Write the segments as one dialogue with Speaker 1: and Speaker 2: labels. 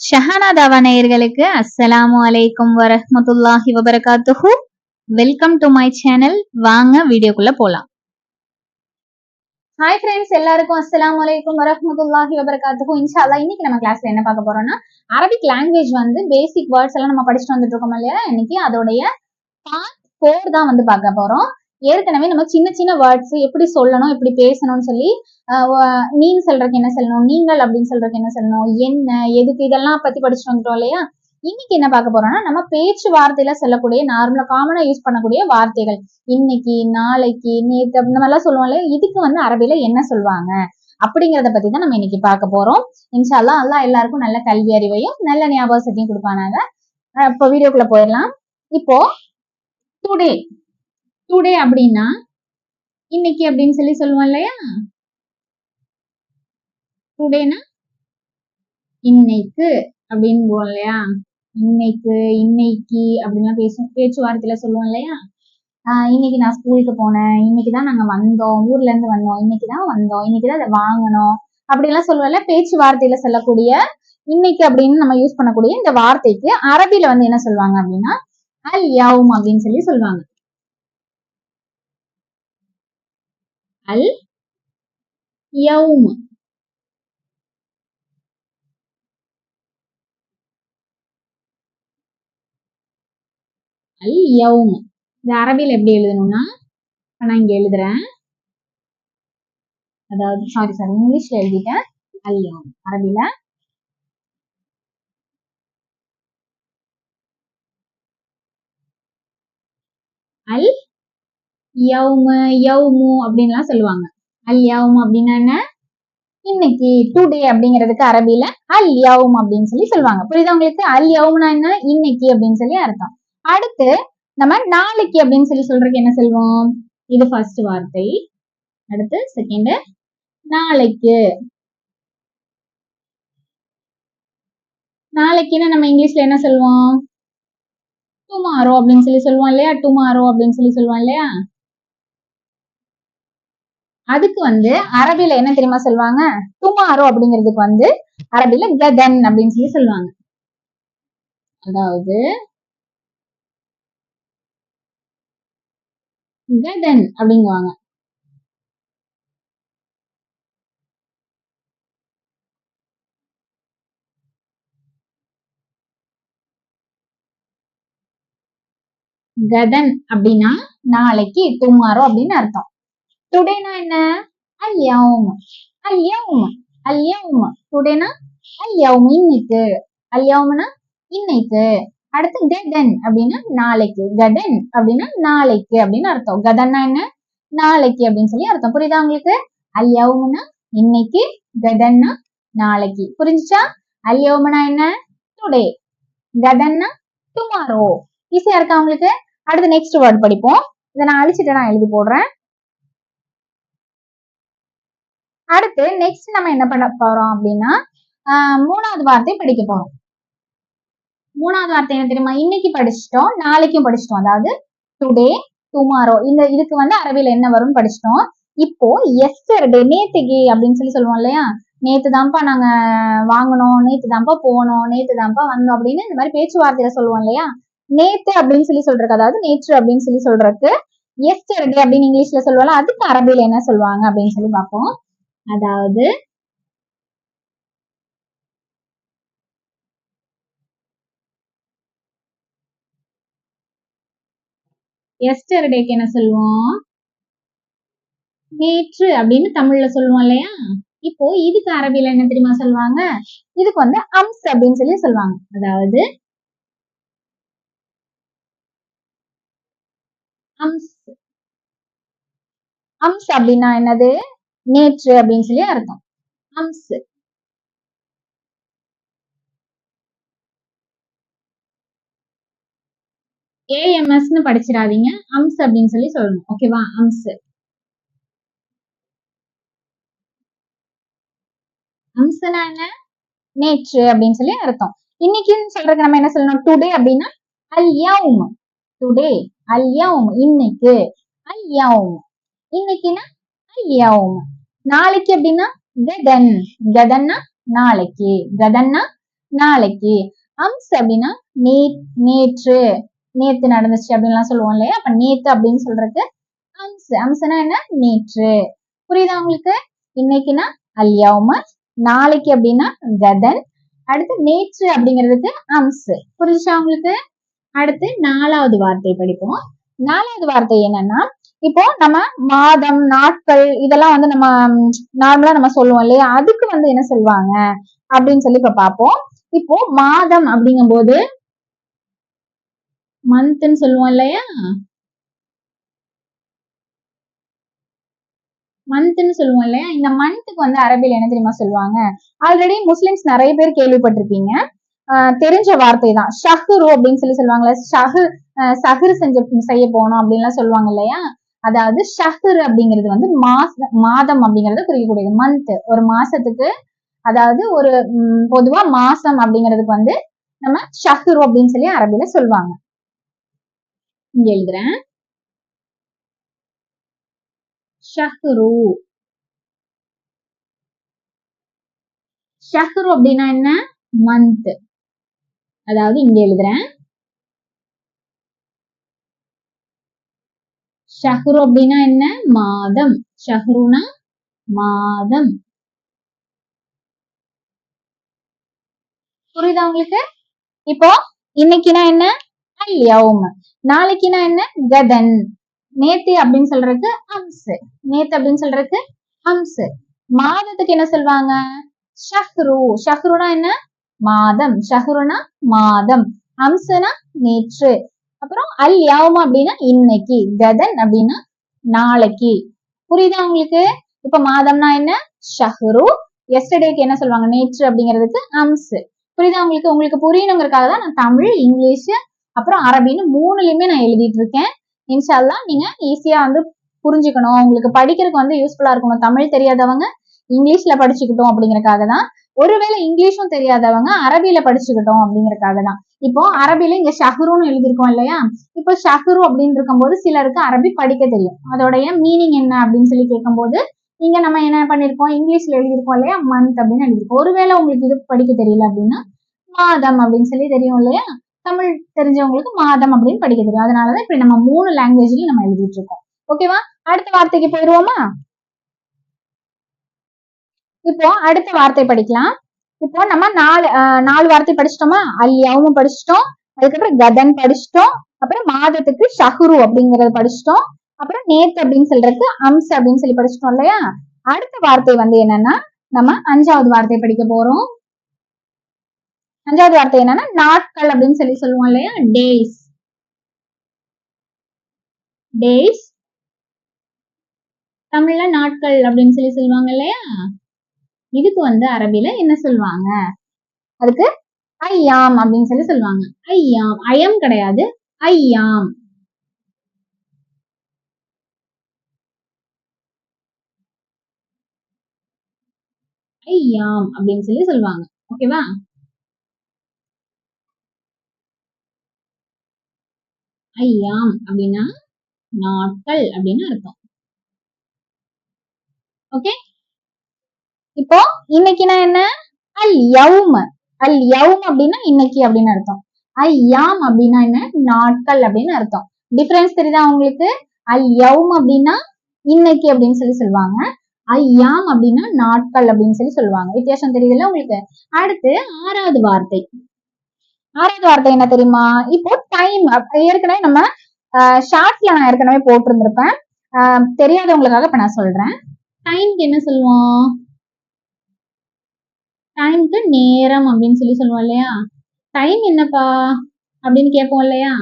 Speaker 1: ஷஹானா தாவா நேயர்களுக்கு அஸ்ஸலாமு அலைக்கும் வரஹ்மத்துல்லாஹி வபரகாத்துஹு. Welcome to my channel. வாங்க வீடியோக்குள்ள போலாம். ஹாய் ஃப்ரெண்ட்ஸ், எல்லாருக்கும் அஸ்ஸலாமு அலைக்கும் வரஹ்மத்துல்லாஹி வபரகாத்துஹு. இன்ஷா அல்லாஹ் இன்னைக்கு நம்ம கிளாஸ்ல என்ன பார்க்க போறோம்னா, அரபிக் லாங்குவேஜ் பேசிக் வேர்ட்ஸ் எல்லாம் நம்ம படிச்சுட்டு வந்துட்டு இருக்கோம் இல்லையா. இன்னைக்கு அதோடைய பார்ட் 4 தான் பார்க்க போறோம். ஏற்கனவே நம்ம சின்ன சின்ன வேர்ட்ஸ் எப்படி சொல்லணும், எப்படி பேசணும்னு சொல்லி நீன்னு சொல்றதுக்கு என்ன சொல்லணும், நீங்கள் அப்படின்னு சொல்றதுக்கு என்ன சொல்லணும், என்ன எதுக்கு, இதெல்லாம் பத்தி படிச்சுட்டு வந்துட்டோம் இல்லையா. இன்னைக்கு என்ன பார்க்க போறோம்னா, நம்ம பேச்சு வார்த்தையில சொல்லக்கூடிய நார்மலா காமனா யூஸ் பண்ணக்கூடிய வார்த்தைகள், இன்னைக்கு, நாளைக்கு, நேத்து இந்த மாதிரிலாம் சொல்லுவோம் இல்லையா. இதுக்கு அரபில என்ன சொல்லுவாங்க அப்படிங்கறத பத்தி தான் நம்ம இன்னைக்கு பார்க்க போறோம். இன்ஷா அல்லாஹ் அல்லாஹ் எல்லாருக்கும் நல்ல கல்வி அறிவையும் நல்ல ஞாபக சக்தியும் கொடுப்பானாங்க. இப்போ வீடியோக்குள்ள போயிடலாம். இப்போ டுடே டுடே அப்படின்னா இன்னைக்கு அப்படின்னு சொல்லி சொல்லுவோம் இல்லையா. டுடேனா இன்னைக்கு அப்படின்னு போவோம் இல்லையா. இன்னைக்கு, இன்னைக்கு அப்படின்லாம் பேச்சுவார்த்தையில சொல்லுவோம் இல்லையா. இன்னைக்கு நான் ஸ்கூலுக்கு போனேன், இன்னைக்குதான் நாங்க வந்தோம், ஊர்ல இருந்து வந்தோம், இன்னைக்குதான் வந்தோம், இன்னைக்குதான் அதை வாங்கணும் அப்படிலாம் சொல்லுவோம்ல. பேச்சுவார்த்தையில சொல்லக்கூடிய இன்னைக்கு அப்படின்னு நம்ம யூஸ் பண்ணக்கூடிய இந்த வார்த்தைக்கு அரபில என்ன சொல்லுவாங்க அப்படின்னா அல் யௌம் அப்படின்னு சொல்லி சொல்லுவாங்க. அல் யௌம். அல் யௌம் இந்த அரபில எப்படி எழுதணும்னா, நான் இங்க எழுதுறேன், அதாவது சாரி இங்கிலீஷ்ல எழுதிட்டேன். அல் யௌம் அரபில அல் யௌமு யௌமு அப்படின்லாம் சொல்லுவாங்க. அல் யௌம் அப்படின்னா என்ன, இன்னைக்கு, டுடே அப்படிங்கிறதுக்கு அரபில அல் யௌம் அப்படின்னு சொல்லி சொல்லுவாங்க. புரியுதா உங்களுக்கு? அல் யௌம்னா என்ன, இன்னைக்கு அப்படின்னு சொல்லி அர்த்தம். அடுத்து நம்ம நாளைக்கு அப்படின்னு சொல்லி சொல்றதுக்கு என்ன சொல்வோம், இது ஃபர்ஸ்ட் வார்த்தை. அடுத்து செகண்ட் நாளைக்கு. நாளைக்குன்னு நம்ம இங்கிலீஷ்ல என்ன சொல்லுவோம், டுமாரோ அப்படின்னு சொல்லி சொல்லுவோம் இல்லையா. டுமாரோ அப்படின்னு சொல்லி சொல்லுவோம் இல்லையா. அதுக்கு அரபில என்ன தெரியுமா சொல்லுவாங்க, டுமாரோ அப்படிங்கிறதுக்கு அரபில கதன் அப்படின்னு சொல்லி சொல்லுவாங்க. அதாவது கதன் அப்படிங்குவாங்க. கதன் அப்படின்னா நாளைக்கு, டுமாரோ அப்படின்னு அர்த்தம். டுடேனா என்ன, அல் யௌம். அல் யௌம் அல் யௌம் டுடேனா அல் யௌம் இன்னைக்கு. அல் யௌம்னா இன்னைக்கு. அடுத்து கதன் அப்படின்னா நாளைக்கு. கதன் அப்படின்னா நாளைக்கு அப்படின்னு அர்த்தம். கதன்னா என்ன, நாளைக்கு அப்படின்னு சொல்லி அர்த்தம். புரியுதா உங்களுக்கு? அல் யௌம்னா இன்னைக்கு, கதன்னா நாளைக்கு. புரிஞ்சுச்சா? அல் யௌம்னா என்ன, டுடே. கதன்னா டுமாரோ. ஈஸியா இருக்கா உங்களுக்கு? அடுத்து நெக்ஸ்ட் வேர்ட் படிப்போம். இதை நான் அழிச்சிட்டு நான் எழுதி போடுறேன். அடுத்து நெக்ஸ்ட் நம்ம என்ன பண்ண போறோம் அப்படின்னா, மூணாவது வார்த்தை படிக்க போறோம். மூணாவது வார்த்தை என்ன தெரியுமா, இன்னைக்கு படிச்சிட்டோம், நாளைக்கும் படிச்சிட்டோம். அதாவது டுடே, டுமாரோ. இதுக்கு அரபில என்ன வரும்னு படிச்சிட்டோம். இப்போ எஸ்டர்டே, நேத்துக்கு அப்படின்னு சொல்லி சொல்லுவோம் இல்லையா. நேத்து தான்ப்பா நாங்க வாங்கணும், நேத்து தான்ப்பா போனோம், நேத்து தான்ப்பா வந்தோம் அப்படின்னு இந்த மாதிரி பேச்சுவார்த்தையில சொல்லுவோம் இல்லையா. நேத்து அப்படின்னு சொல்லி சொல்றதுக்கு, அதாவது நேற்று அப்படின்னு சொல்லி சொல்றதுக்கு எஸ்டர்டே அப்படின்னு இங்கிலீஷ்ல சொல்லுவாங்க. அதுக்கு அரபில என்ன சொல்லுவாங்க அப்படின்னு சொல்லி பார்ப்போம். அதாவது எஸ்டர்டேக்கு என்ன சொல்லுவோம், நேற்று அப்படின்னு தமிழ்ல சொல்லுவோம் இல்லையா. இப்போ இதுக்கு அரபில என்ன தெரியுமா சொல்லுவாங்க, இதுக்கு அம்ஸ் அப்படின்னு சொல்லி சொல்லுவாங்க. அதாவது அம்ஸ். அம்ஸ் அப்படின்னா என்னது, நேற்று அப்படின்னு சொல்லி அர்த்தம். அம்ஸ். ஏஎம்எஸ்னு படிச்சிடாதீங்க, அம்ஸ் அப்படின்னு சொல்லி சொல்லணும். ஓகேவா? அம்ஸ். அம்ஸ்னா என்ன, நேற்று அப்படின்னு சொல்லி அர்த்தம். இன்னைக்குன்னு சொல்றதுக்கு நம்ம என்ன சொல்லணும், டுடே அப்படின்னா அல் யௌம். டுடே அல் யௌம் இன்னைக்கு. அல் யௌம் இன்னைக்குன்னா அல் யௌம். நாளைக்கு அப்படின்னா கதன். கதன்னா நாளைக்கு. கதன்னா நாளைக்கு. அம்ஸ் அப்படின்னா நேற்று, நேத்து நடந்துச்சு அப்படின்லாம் சொல்லுவோம் இல்லையா? அப்ப நேத்து அப்படின்னு சொல்றது அம்ஸ். அம்ஸ்னா என்ன? நேற்று. புரியுதா உங்களுக்கு? இன்னைக்குன்னா அல்யௌம, நாளைக்கு அப்படின்னா கதன், அடுத்து நேற்று அப்படிங்கிறதுக்கு அம்ஸ். புரிஞ்சுச்சா உங்களுக்கு? அடுத்து 4வது வார்த்தை படிப்போம். 4வது வார்த்தை என்னன்னா, இப்போ நம்ம மாதம், நாட்கள் இதெல்லாம் வந்து நம்ம நார்மலா நம்ம சொல்லுவோம் இல்லையா? அதுக்கு வந்து என்ன சொல்லுவாங்க அப்படின்னு சொல்லி இப்ப பார்ப்போம். இப்போ மாதம் அப்படிங்கும் போது மந்த்ன்னு சொல்லுவோம் இல்லையா? மந்த்ன்னு சொல்லுவோம் இல்லையா? இந்த மந்த்துக்கு வந்து அரபில என்ன தெரியுமா சொல்லுவாங்க? ஆல்ரெடி முஸ்லிம்ஸ் நிறைய பேர் கேள்விப்பட்டிருப்பீங்க. தெரிஞ்ச வார்த்தை தான். ஷஹ்ரு அப்படின்னு சொல்லி சொல்லுவாங்கல்ல. சஹ்ரு செய்ய போனோம் அப்படின்லாம் சொல்லுவாங்க இல்லையா? அதாவது ஷஹ்ர் அப்படிங்கிறது வந்து மாதம் அப்படிங்கறது குறிக்கக்கூடியது. மந்த், ஒரு மாசத்துக்கு, அதாவது ஒரு பொதுவா மாசம் அப்படிங்கிறதுக்கு வந்து நம்ம ஷஹ்ரு அப்படின்னு சொல்லி அரபில சொல்லுவாங்க. இங்க எழுதுறேன். ஷஹ்ரு. ஷஹ்ரு அப்படின்னா என்ன? மந்த். அதாவது இங்க எழுதுறேன். ஷஹ்ரு அப்படின்னா என்ன? மாதம். ஷஹ்ருனா மாதம். புரியுதா உங்களுக்கு? இப்போ இன்னைக்குனா என்ன? அல்யௌம். நாளைக்குனா என்ன? கதன். நேத்து அப்படின்னு சொல்றதுக்கு அம்ஸ். நேத்து அப்படின்னு சொல்றதுக்கு அம்ஸ். மாதத்துக்கு என்ன சொல்வாங்க? ஷஹ்ரு. ஷஹ்ருனா என்ன? மாதம். ஷஹ்ருனா மாதம். அம்ஸ்னா நேற்று. அப்புறம் அல்யௌம் அப்படின்னா இன்னைக்கு. கதன் அப்படின்னா நாளைக்கு. புரியுதா உங்களுக்கு? இப்ப மாதம்னா என்ன? ஷஹ்ரு. எஸ்டர்டேக்கு என்ன சொல்லுவாங்க? நேற்று அப்படிங்கிறதுக்கு அம்ஸ். புரியுதா உங்களுக்கு? உங்களுக்கு புரியணுங்கிறதுக்காக தான் நான் தமிழ், இங்கிலீஷ் அப்புறம் அரபின்னு 3லயுமே நான் எழுதிட்டு இருக்கேன். இன்ஷால்லா நீங்க ஈஸியா வந்து புரிஞ்சுக்கணும், உங்களுக்கு படிக்கிறதுக்கு வந்து யூஸ்ஃபுல்லா இருக்கணும். தமிழ் தெரியாதவங்க இங்கிலீஷ்ல படிச்சுக்கிட்டோம் அப்படிங்கறக்காக தான். ஒருவேளை இங்கிலீஷும் தெரியாதவங்க அரபியில படிச்சுக்கிட்டோம் அப்படிங்கறக்காக தான். இப்போ அரபில இங்க ஷஹ்ருன்னு எழுதியிருக்கோம் இல்லையா? இப்போ ஷஹ்ரு அப்படின்னு இருக்கும்போது சிலருக்கு அரபி படிக்க தெரியும். அதோடைய மீனிங் என்ன அப்படின்னு சொல்லி கேட்கும்போது இங்க நம்ம என்ன பண்ணிருக்கோம்? இங்கிலீஷ்ல எழுதியிருக்கோம் இல்லையா? மந்த் அப்படின்னு எழுதியிருக்கோம். ஒருவேளை உங்களுக்கு இது படிக்க தெரியல அப்படின்னா மாதம் அப்படின்னு சொல்லி தெரியும் இல்லையா? தமிழ் தெரிஞ்சவங்களுக்கு மாதம் அப்படின்னு படிக்க தெரியும். அதனாலதான் இப்படி நம்ம 3 லாங்குவேஜ்லயும் நம்ம எழுதிட்டு இருக்கோம். ஓகேவா? அடுத்த வார்த்தைக்கு போயிடுவோமா? இப்போ அடுத்த வார்த்தை படிக்கலாம். இப்போ நம்ம 4 வார்த்தை படிச்சிட்டோமா? அல்யௌம் படிச்சிட்டோம், அதுக்கப்புறம் கதன் படிச்சிட்டோம், அப்புறம் மாதத்துக்கு ஷஹ்ரு அப்படிங்கறத படிச்சிட்டோம், அப்புறம் நேத்து அப்படின்னு சொல்றதுக்கு அம்ஸ் அப்படின்னு சொல்லி படிச்சிட்டோம் இல்லையா? அடுத்த வார்த்தை வந்து என்னன்னா, நம்ம 5வது வார்த்தை படிக்க போறோம். 5வது வார்த்தை என்னன்னா நாட்கள் அப்படின்னு சொல்லி சொல்லுவோம் இல்லையா? டேஸ். டேஸ் தமிழ்ல நாட்கள் அப்படின்னு சொல்லி சொல்லுவாங்க இல்லையா? இதுக்கு வந்து அரபில என்ன சொல்லுவாங்க? அதுக்கு ஐயாம் அப்படின்னு சொல்லி சொல்லுவாங்க. ஐயாம். அயம் கிடையாது, ஐயாம். ஐயாம் அப்படின்னு சொல்லி சொல்லுவாங்க. ஓகேவா? ஐயாம் அப்படின்னா நாட்கள் அப்படின்னு அர்த்தம். ஓகே, இப்போ இன்னைக்குனா என்ன? அல் யௌம். அல் யௌம் அப்படின்னா இன்னைக்கு அப்படின்னு அர்த்தம். ஐயாம் அப்படின்னா என்ன? நாட்கள் அப்படின்னு அர்த்தம். டிஃபரன்ஸ் தெரியுதா உங்களுக்கு? அல் யௌம் அப்படின்னா இன்னைக்கு அப்படின்னு சொல்லி சொல்லுவாங்க. ஐயாம் அப்படின்னா நாட்கள் அப்படின்னு சொல்லி சொல்லுவாங்க. வித்தியாசம் தெரியுதுல்ல உங்களுக்கு? அடுத்து 6வது வார்த்தை. 6வது வார்த்தை என்ன தெரியுமா? இப்போ டைம். ஏற்கனவே நம்ம ஷார்ட்ஸ்ல நான் ஏற்கனவே போட்டிருந்திருப்பேன். தெரியாதவங்களுக்காக இப்ப நான் சொல்றேன். டைம்க்கு என்ன சொல்லுவோம்? டைம்க்கு நேரம் அப்படின்னு சொல்லி சொல்லுவோம் இல்லையா? டைம் என்னப்பா அப்படின்னு கேட்போம் இல்லையா?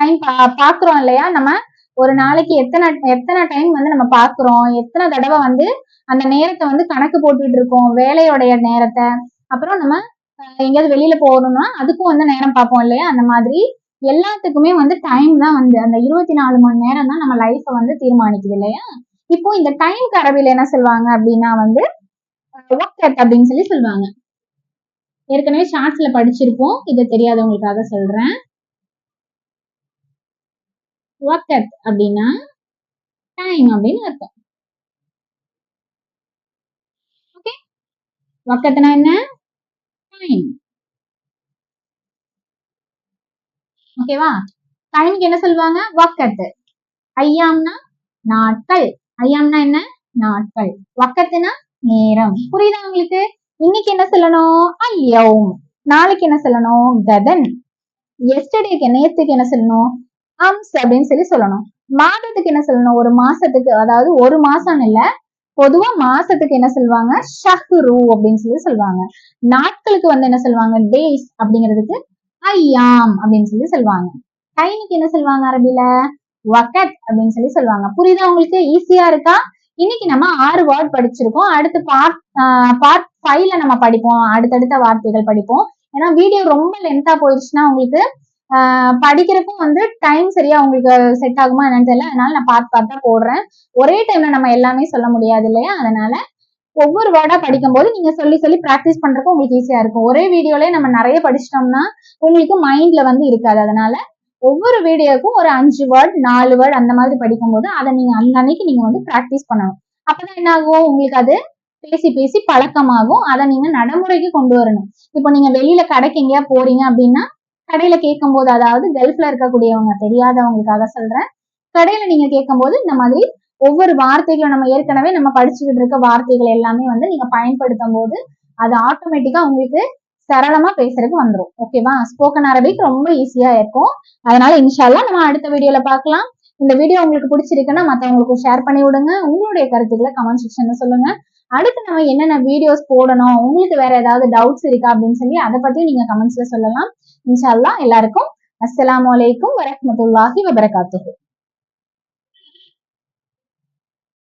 Speaker 1: டைம் பாக்குறோம் இல்லையா? நம்ம ஒரு நாளைக்கு எத்தனை எத்தனை டைம் வந்து நம்ம பாக்குறோம், எத்தனை தடவை வந்து அந்த நேரத்தை வந்து கணக்கு போட்டுட்டு இருக்கோம், வேலையோடைய நேரத்தை. அப்புறம் நம்ம எங்கேயாவது வெளியில போகணும்னா அதுக்கும் வந்து நேரம் பார்ப்போம் இல்லையா? அந்த மாதிரி எல்லாத்துக்குமே வந்து டைம் தான் வந்து அந்த 24 மணி நேரம் தான் நம்ம லைஃப்பை வந்து தீர்மானிக்குது இல்லையா? இப்போ இந்த டைம் அரபில என்ன சொல்லுவாங்க அப்படின்னா வந்து வக்த் அப்படின்னு சொல்லி சொல்லுவாங்க. ஏற்கனவே ஷார்ட்ஸ்ல படிச்சிருப்போம், இதை தெரியாதவங்களுக்காக சொல்றேன். வக்த் அப்படின்னா டைம் அப்படின்னு அர்த்தம். ஓகே, வக்த்னா என்ன? டைம். டைம். ஓகேவா? டைம்க்கு என்ன சொல்லுவாங்க? வக்கத். ஐயாம்னா நாட்கள். ஐயாம்னா என்ன? நாட்கள். வக்கத்துனா நேரம். புரியுதா உங்களுக்கு? இன்னைக்கு என்ன சொல்லணும்? அல்யௌம். நாளைக்கு என்ன சொல்லணும்? கதன். எஸ்டர்டேக்கு நேத்துக்கு என்ன சொல்லணும்? அம்ஸ் அப்படின்னு சொல்லணும். மாதத்துக்கு என்ன சொல்லணும்? ஒரு மாசத்துக்கு, அதாவது ஒரு மாசம் இல்ல, பொதுவா மாசத்துக்கு என்ன சொல்லுவாங்க? ஷஹ்ரு அப்படின்னு சொல்லுவாங்க. நாட்களுக்கு வந்து என்ன சொல்லுவாங்க? டேஸ் அப்படிங்கிறதுக்கு ஐயாம் அப்படின்னு சொல்லுவாங்க. டைமுக்கு என்ன சொல்லுவாங்க அரபில? வக்கத் அப்படின்னு சொல்லுவாங்க. புரியுதா உங்களுக்கு? ஈஸியா இருக்கா? இன்னைக்கு நம்ம 6 வேர்ட் படிச்சிருக்கோம். அடுத்து பார்ட் 5ல நம்ம படிப்போம். அடுத்தடுத்த வார்த்தைகள் படிப்போம். ஏன்னா வீடியோ ரொம்ப லென்த்தா போயிடுச்சுன்னா உங்களுக்கு படிக்கிறதுக்கும் வந்து டைம் சரியா உங்களுக்கு செட் ஆகுமா என்னன்னு தெரியல. அதனால நான் பார்ட் தான் போடுறேன். ஒரே டைம்ல நம்ம எல்லாமே சொல்ல முடியாது இல்லையா? அதனால ஒவ்வொரு வேர்டா படிக்கும் போது நீங்க சொல்லி பிராக்டிஸ் பண்றதுக்கு உங்களுக்கு ஈஸியா இருக்கும். ஒரே வீடியோலயே நம்ம நிறைய படிச்சிட்டோம்னா உங்களுக்கு மைண்ட்ல வந்து இருக்காது. அதனால ஒவ்வொரு வீடியோக்கும் ஒரு 5 வேர்ட் 4 வேர்ட் அந்த மாதிரி படிக்கும் போது அதை நீங்க அந்த அன்னைக்கு நீங்க வந்து பிராக்டிஸ் பண்ணணும். அப்பதான் என்ன ஆகும்? உங்களுக்கு அது பேசி பேசி பழக்கமாகும். அதை நீங்க நடைமுறைக்கு கொண்டு வரணும். இப்போ நீங்க வெளியில கடைக்கு எங்கேயா போறீங்க அப்படின்னா கடையில கேட்கும் போது, அதாவது கல்ஃப்ல இருக்கக்கூடியவங்க, தெரியாதவங்களுக்காக சொல்றேன், கடையில நீங்க கேட்கும் போது இந்த மாதிரி ஒவ்வொரு வார்த்தைகளும் நம்ம ஏற்கனவே நம்ம படிச்சுக்கிட்டு இருக்க வார்த்தைகள் எல்லாமே வந்து நீங்க பயன்படுத்தும் போது அது ஆட்டோமேட்டிக்கா உங்களுக்கு சரளமா பேசுறதுக்கு வந்துடும். ஓகேவா? ஸ்போக்கன் அரபிக் ரொம்ப ஈஸியா இருக்கும். அதனால இன்ஷால்லா நம்ம அடுத்த வீடியோல பார்க்கலாம். இந்த வீடியோ உங்களுக்கு பிடிச்சிருக்குன்னா மற்றவங்களுக்கு ஷேர் பண்ணி விடுங்க. உங்களுடைய கருத்துக்களை கமெண்ட் செக்ஷன்ல சொல்லுங்க. அடுத்து நம்ம என்னென்ன வீடியோஸ் போடணும், உங்களுக்கு வேற ஏதாவது டவுட்ஸ் இருக்கா அப்படின்னு சொல்லி அதை பத்தி நீங்க கமெண்ட்ஸ்ல சொல்லலாம். இன்ஷா அல்லாஹ். எல்லாருக்கும் அஸ்ஸலாமு அலைக்கும் வரஹ்மத்துல்லாஹி வபரகாத்துஹு.